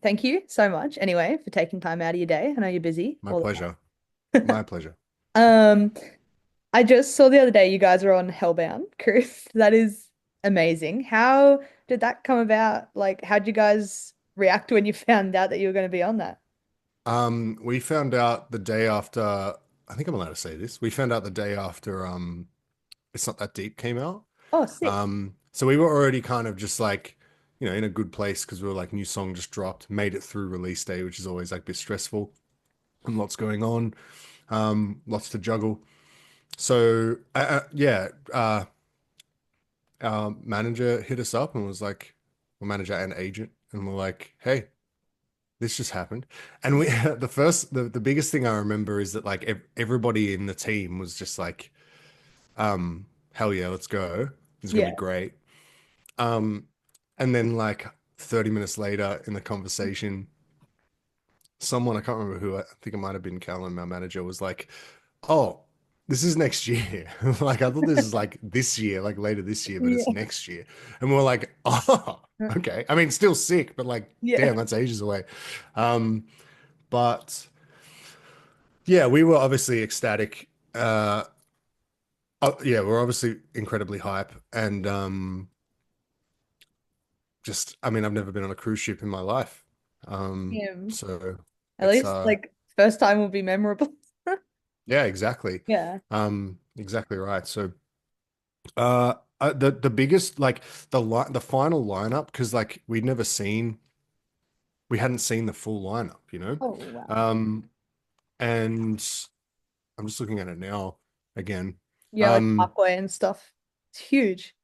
Thank you so much anyway for taking time out of your day. I know you're busy My all pleasure. the time. My pleasure. Um, I just saw the other day you guys were on Hellbound Cruise. That is amazing. How did that come about? Like, how'd you guys react when you found out that you were going to be on that? We found out the day after, I think I'm allowed to say this. We found out the day after It's Not That Deep came out. Oh, sick. So we were already kind of just like, in a good place because we were like new song just dropped, made it through release day, which is always like a bit stressful and lots going on, lots to juggle. So yeah, our manager hit us up and was like, well, manager and agent, and we're like, hey, this just happened. And we the biggest thing I remember is that like everybody in the team was just like, hell yeah, let's go. It's gonna be Yeah. great. Um, and then like 30 minutes later in the conversation, someone, I can't remember who, I think it might have been Callum, our manager, was like, oh, this is next year. Like I thought this is like this year, like later this year, but it's Yeah. next year. And we're like, oh, okay. I mean, still sick, but like, Yeah. damn, that's ages away. Um, but yeah, we were obviously ecstatic. Yeah, we're obviously incredibly hype, and just, I mean, I've never been on a cruise ship in my life. Him. So At it's least like first time will be memorable. yeah, exactly. Yeah. Exactly right. So the biggest like the final lineup, because like we hadn't seen the full lineup, you know? Oh, wow. Um and I'm just looking at it now again. Yeah, like Um Parkway and stuff. It's huge.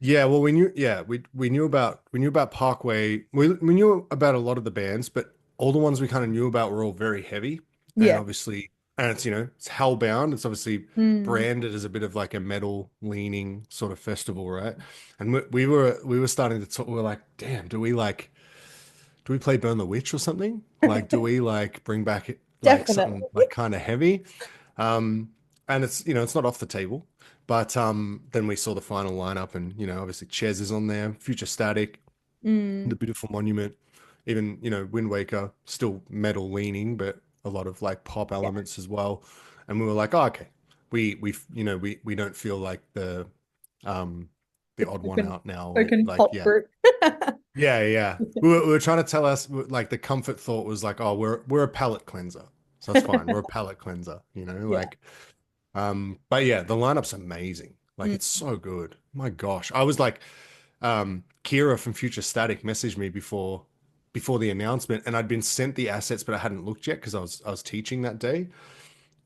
Yeah, well, we knew about Parkway. We knew about a lot of the bands, but all the ones we kind of knew about were all very heavy, and Yeah. obviously, and it's it's Hellbound. It's obviously Hmm. branded as a bit of like a metal leaning sort of festival, right? And we were starting to talk. We were like, damn, do we play Burn the Witch or something? Like, do we like bring back like Definitely. something like kind of heavy? Um, and it's it's not off the table. But then we saw the final lineup, and obviously Ches is on there, Future Static, The Mm. Beautiful Monument, even Wind Waker, still metal leaning, but a lot of like pop Yeah. elements as well. And we were like, oh, okay, we don't feel like um the The odd one token out now. token Like, pop yeah, group. yeah, yeah. We were trying to tell us like the comfort thought was like, oh, we're a palate cleanser. So that's fine. We're a palate cleanser, Yeah. like but yeah, the lineup's amazing. Like Mm. it's so good. My gosh. I was like, Kira from Future Static messaged me before the announcement, and I'd been sent the assets, but I hadn't looked yet because I was teaching that day.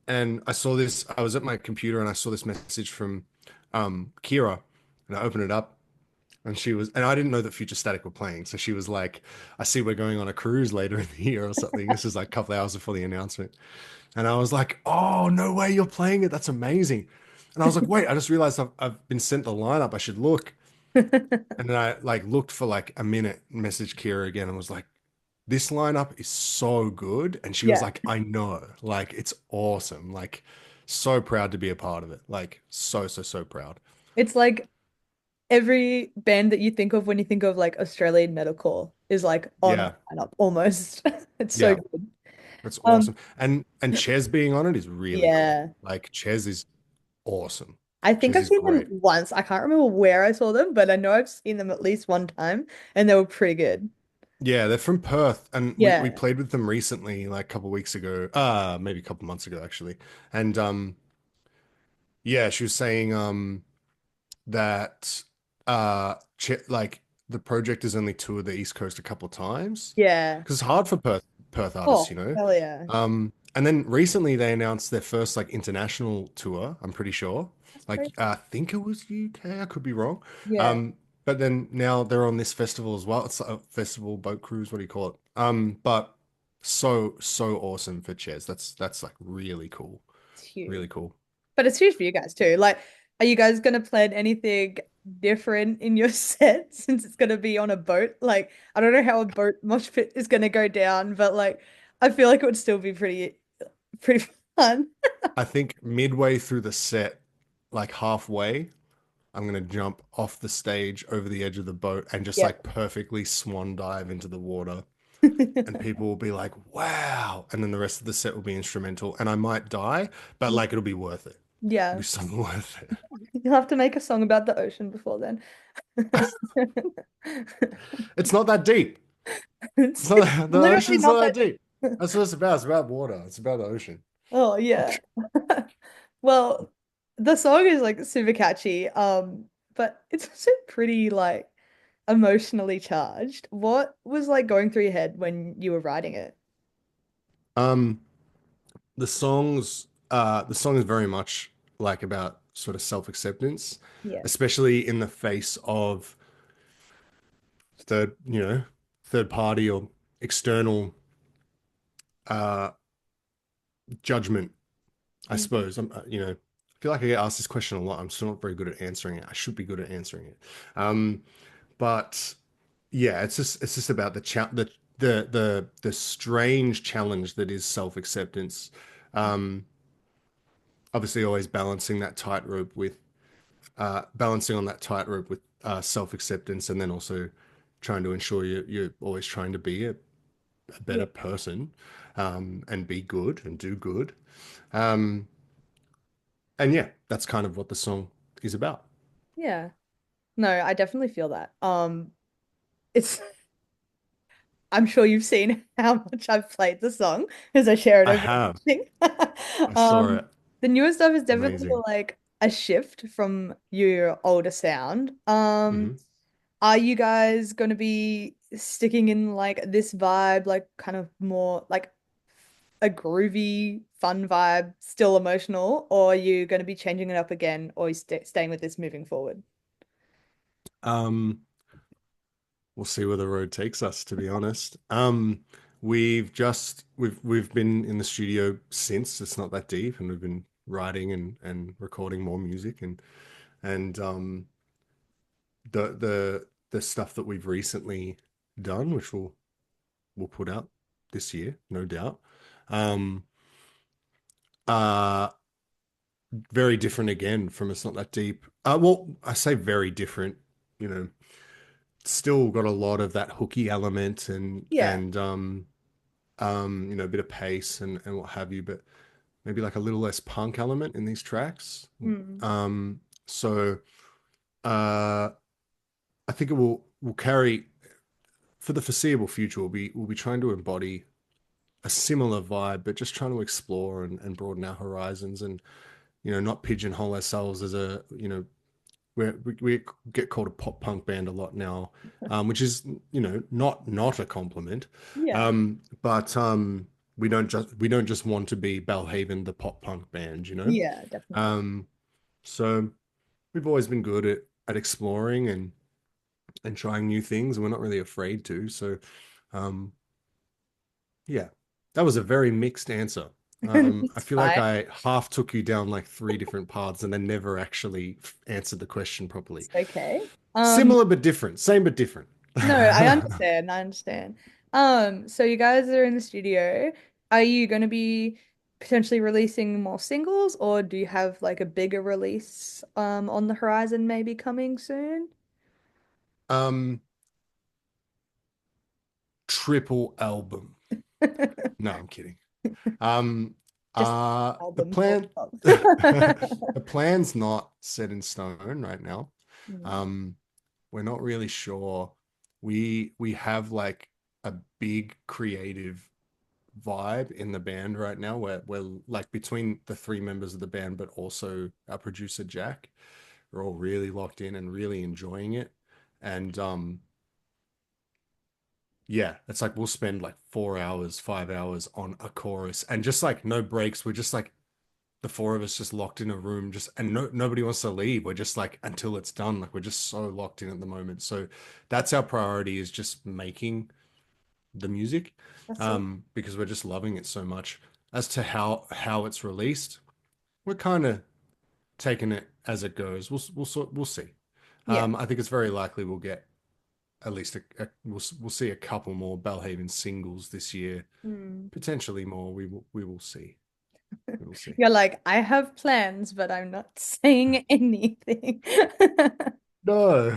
And I saw this, I was at my computer and I saw this message from Kira, and I opened it up. And I didn't know that Future Static were playing. So she was like, I see we're going on a cruise later in the year or something. This is like a couple of hours before the announcement. And I was like, oh, no way you're playing it. That's amazing. And I was like, wait, I just realized I've been sent the lineup. I should look. And then I like looked for like a minute, messaged Kira again and was like, this lineup is so good. And she was Yeah. like, I know. Like, it's awesome. Like, so proud to be a part of it. Like, so, so, so proud. It's like every band that you think of when you think of like Australian metalcore is like on the Yeah. lineup almost. It's so Yeah. good. It's Um, awesome. And Ches being on it is really cool. yeah. Like, Ches is awesome. I think Ches I've is seen them great. once. I can't remember where I saw them, but I know I've seen them at least one time and they were pretty good. Yeah, they're from Perth, and we Yeah. played with them recently, like a couple of weeks ago, maybe a couple of months ago actually. And yeah, she was saying that ch like the project has only toured the East Coast a couple of times Yeah. because it's hard for Perth artists, Oh, hell yeah. And then recently they announced their first like international tour, I'm pretty sure. That's Like crazy. I think it was UK, I could be wrong. Yeah. Um, but then now they're on this festival as well. It's a festival boat cruise, what do you call it? But so so awesome for Ches. That's like really cool. It's huge. Really cool. But it's huge for you guys too. Like, are you guys gonna plan anything different in your set since it's gonna be on a boat? Like, I don't know how a boat mosh pit is gonna go down, but like, I feel like it would still be pretty fun. I think midway through the set, like halfway, I'm gonna jump off the stage over the edge of the boat and just Yeah. like perfectly swan dive into the water. and people will be like, wow. And then the rest of the set will be instrumental. And I might die, but like it'll be worth it. It'll Yeah. be so worth it. You'll have to make a song about the ocean before then. It's not that deep. It's It's not the literally ocean's not not that that deep. deep. That's what it's about. It's about water. It's about the ocean. Oh yeah. Well, the song is like super catchy, but it's also pretty like emotionally charged. What was like going through your head when you were writing it? Um, the song is very much like about sort of self-acceptance, Yeah. especially in the face of third, third party or external uh judgment, I Mm. suppose. I feel like I get asked this question a lot. I'm still not very good at answering it. I should be good at answering it. Um, but yeah, it's just about the strange challenge that is self-acceptance. Um, Obviously always balancing on that tightrope with self-acceptance, and then also trying to ensure you're always trying to be a Yeah. better person, and be good and do good. Um, and yeah, that's kind of what the song is about. Yeah. No, I definitely feel that. It's I'm sure you've seen how much I've played the song because I share it I over have. everything. I saw Um, it. the newer stuff is definitely Amazing. like a shift from your older sound. Hmm. Are you guys going to be sticking in like this vibe, like kind of more like a groovy, fun vibe, still emotional, or are you going to be changing it up again, or are you staying with this moving forward? Um, we'll see where the road takes us, to be honest. We've been in the studio since it's not that deep, and we've been writing and recording more music, and the stuff that we've recently done, which we'll put out this year, no doubt. Um, uh, very different again from it's not that deep. Well, I say very different, you know, still got a lot of that hooky element Yeah. and a bit of pace and what have you, but maybe like a little less punk element in these tracks. Mm. So uh I think it will carry for the foreseeable future. We'll be trying to embody a similar vibe, but just trying to explore and broaden our horizons and not pigeonhole ourselves as we get called a pop punk band a lot now, which is not a compliment. Yeah. But we don't just want to be Belhaven, the pop punk band, you know. Yeah, definitely. Um, so we've always been good at exploring and trying new things, and we're not really afraid to. So um, yeah, that was a very mixed answer. I It's feel like fine. I half took you down like three different paths and then never actually answered the question properly. It's okay. Similar but different. Same but different. No, I understand. I understand. So you guys are in the studio. Are you going to be potentially releasing more singles, or do you have like a bigger release on the horizon maybe coming soon? um, Triple album. No, I'm kidding. Um, Just the album full plan, stop. the plan's not set in stone right now. Mm. Um, we're not really sure. We have like a big creative vibe in the band right now where we're like between the three members of the band, but also our producer Jack. We're all really locked in and really enjoying it. And yeah, it's like we'll spend like 4 hours, 5 hours on a chorus and just like no breaks. We're just like the four of us just locked in a room, just and nobody wants to leave. We're just like until it's done. Like we're just so locked in at the moment. So that's our priority is just making the music, That's so because we're just loving it so much. As to how it's released, we're kind of taking it as it goes. We'll see. yeah. I think it's very likely we'll get at least we'll see a couple more Belhaven singles this year, Mm. potentially more. We will see. We will see. You're like, I have plans, but I'm not saying anything. No.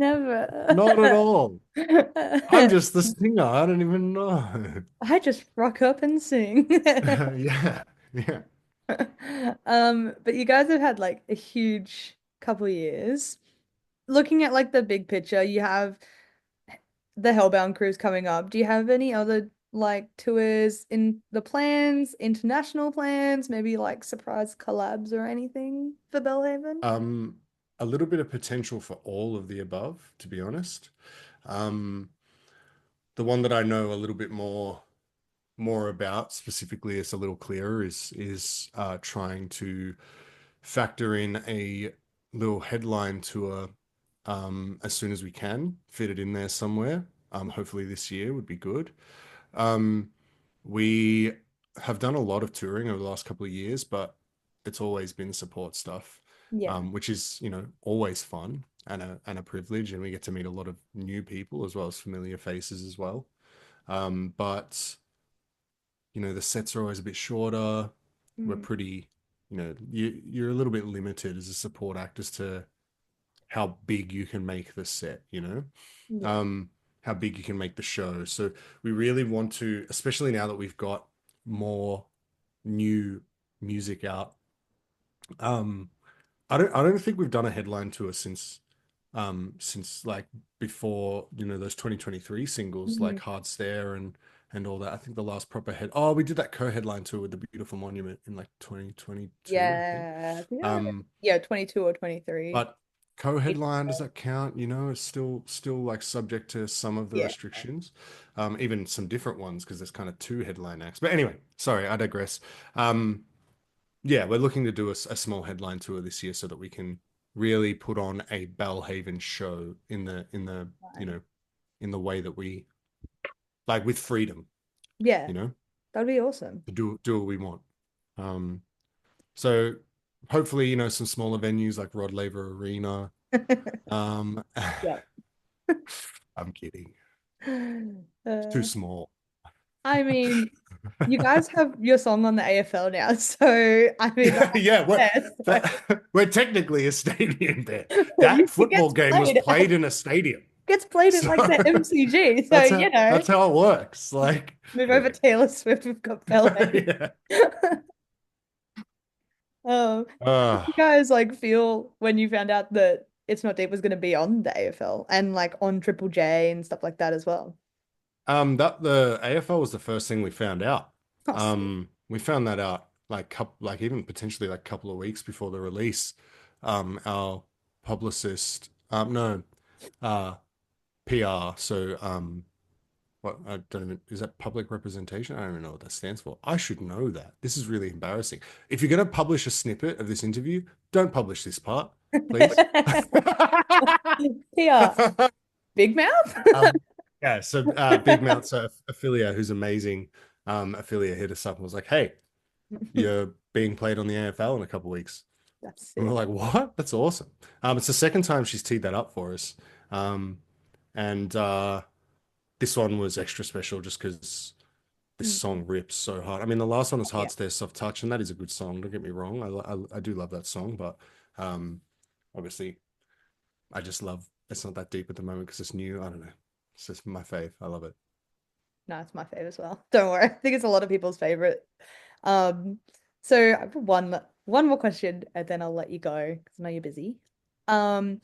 Never. Not at all. I'm just the singer. I don't even know. I just rock up and sing. Yeah, yeah. But you guys have had like a huge couple years. Looking at like the big picture, you have the Hellbound Cruise coming up. Do you have any other like tours in the plans, international plans, maybe like surprise collabs or anything for Belhaven? Um, a little bit of potential for all of the above, to be honest. Um, the one that I know a little bit more about specifically, it's a little clearer, is trying to factor in a little headline tour as soon as we can, fit it in there somewhere. Hopefully this year would be good. Um, we have done a lot of touring over the last couple of years, but it's always been support stuff, Yeah. which is, always fun and a privilege, and we get to meet a lot of new people as well as familiar faces as well. But the sets are always a bit shorter. We're Mm, pretty, you're a little bit limited as a support act as to how big you can make the set, yeah. um, how big you can make the show. So we really want to, especially now that we've got more new music out. Um, I don't think we've done a headline tour since like before, those 2023 singles Mhm. like Hard Stare and all that. I think the last proper we did that co-headline tour with the Beautiful Monument in like 2022, I think. Yeah. Yeah. Um, Yeah, 22 or 23. but co-headline, does that count? It's still like subject to some of the Yeah. restrictions, even some different ones because there's kind of two headline acts. But anyway, sorry, I digress. Yeah, we're looking to do a small headline tour this year so that we can really put on a Belhaven show you Nice. know in the way that we like, with freedom, Yeah, you know, that'd be awesome. to do what we want. Um, so hopefully, some smaller venues like Rod Laver Arena. Um, Yeah. I'm kidding. It's too Uh, small. I mean, you guys have your song on the AFL now, so I mean, Yeah, yes, we're technically a stadium there. That it football gets game was played. played in a stadium. Gets played at So like the MCG, so that's how you that's how it works. Like, move over anyway. Taylor Swift. We've got Belle. Yeah. How did you guys like feel when you found out that It's Not Deep was going to be on the AFL and like on Triple J and stuff like that as well? That the AFL was the first thing we found out. Oh, sick. We found that out like even potentially like a couple of weeks before the release. Our publicist, no, uh, PR. So, what, I don't even, is that public representation? I don't even know what that stands for. I should know that. This is really embarrassing. If you're going to publish a snippet of this interview, don't publish this part, please. PR. Big Mouth? Um, yeah, so Big Mouth's affiliate, who's amazing, affiliate hit us up and was like, "Hey, you're being played on the AFL in a couple of weeks." That's And we're sick. like, "What? That's awesome." It's the second time she's teed that up for us, and this one was extra special just because this Mm, song rips so hard. I mean, the last one was yeah. Hard Stare Soft Touch, and that is a good song. Don't get me wrong. I do love that song, but um, obviously, I just love It's Not That Deep at the moment because it's new. I don't know. It's just my fave. I love it. No, it's my favorite as well. Don't worry. I think it's a lot of people's favorite. Um, so I have one more question and then I'll let you go because I know you're busy. Um,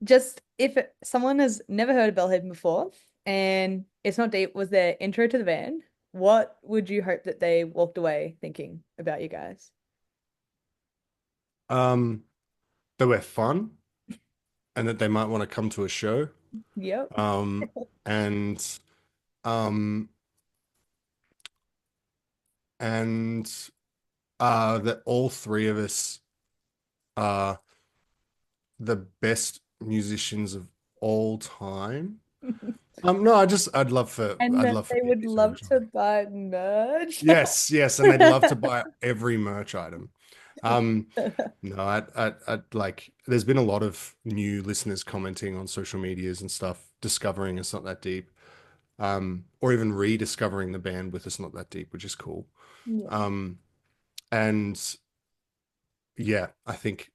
just if someone has never heard of Bellhaven before and It's Not Deep was their intro to the band, what would you hope that they walked away thinking about you guys? Um, they were fun and that they might want to come to a show. Yep. Um, and um, and that all three of us are the best musicians of all time. No, And I'd that love for they would people to love enjoy. to buy merch. Yes, yes, and they'd love to buy every merch item. Um, no, I'd like. There's been a lot of new listeners commenting on social medias and stuff, discovering It's Not That Deep, or even rediscovering the band with It's Not That Deep, which is cool. Yeah. Um, and yeah, I think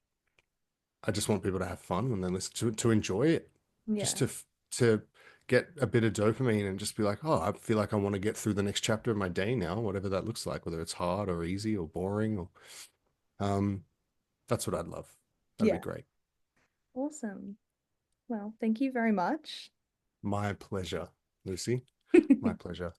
I just want people to have fun when they listen to it, to enjoy it. just Yeah. to get a bit of dopamine and just be like, oh, I feel like I want to get through the next chapter of my day now, whatever that looks like, whether it's hard or easy or boring or um that's what I'd love. That'd be Yeah. great. Awesome. Well, thank you very much. My pleasure, Lucy. My pleasure.